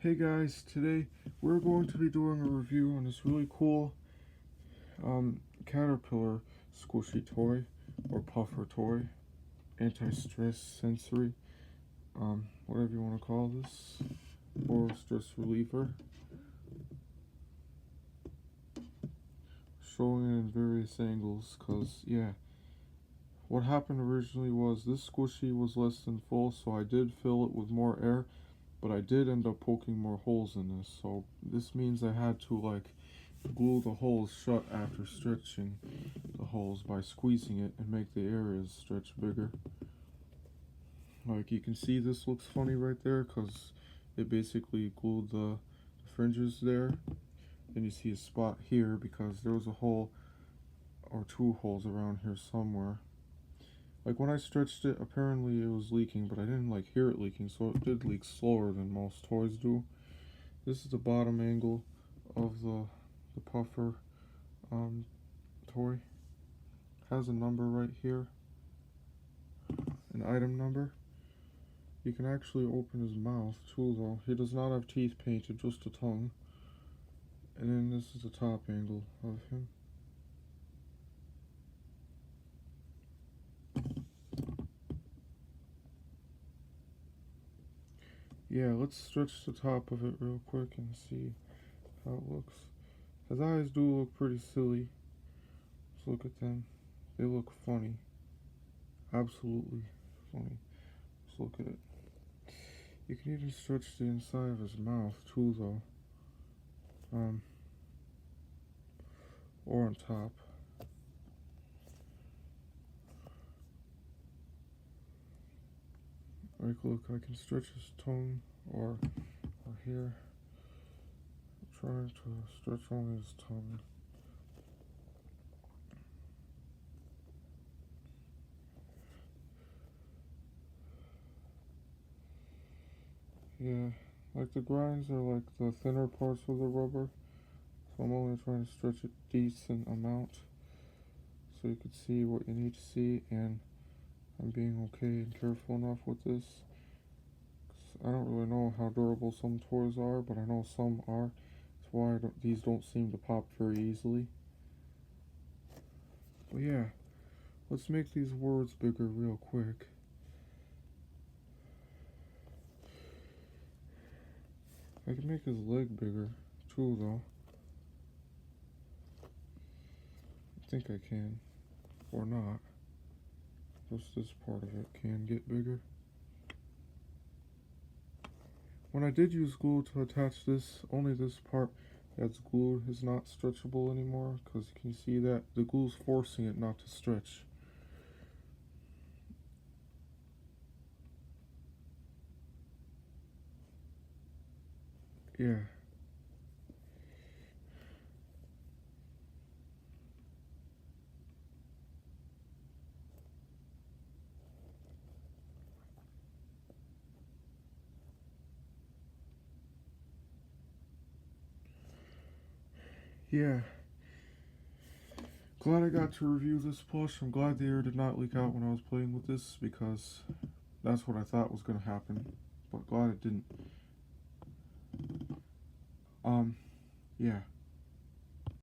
Hey guys, today we're going to be doing a review on this really cool caterpillar squishy toy or puffer toy, anti-stress sensory, whatever you want to call this, or stress reliever. Showing it in various angles because, yeah, what happened originally was this squishy was less than full, so I did fill it with more air, but I did end up poking more holes in this, so this means I had to glue the holes shut after stretching the holes by squeezing it and make the areas stretch bigger. Like you can see, this looks funny right there because it basically glued the fringes there. Then you see a spot here because there was a hole or two holes around here somewhere. Like when I stretched it, apparently it was leaking, but I didn't hear it leaking, so it did leak slower than most toys do. This is the bottom angle of the puffer toy. Has a number right here, an item number. You can actually open his mouth too, though. He does not have teeth painted, just a tongue. And then this is the top angle of him. Yeah, let's stretch the top of it real quick and see how it looks. His eyes do look pretty silly. Let's look at them. They look funny. Absolutely funny. Let's look at it. You can even stretch the inside of his mouth too, though. Or on top. Like, look, I can stretch his tongue or here. I'm trying to stretch only his tongue. Yeah, like the grinds are like the thinner parts of the rubber, so I'm only trying to stretch a decent amount so you can see what you need to see, and I'm being okay and careful enough with this. I don't really know how durable some toys are, but I know some are. That's why these don't seem to pop very easily. But yeah, let's make these words bigger real quick. I can make his leg bigger too, though. I think I can. Or not. Just this part of it can get bigger. When I did use glue to attach this, only this part that's glued is not stretchable anymore, because you can see that the glue's forcing it not to stretch. Yeah. Yeah. Glad I got to review this plush. I'm glad the air did not leak out when I was playing with this, because that's what I thought was going to happen. But glad it didn't. Yeah.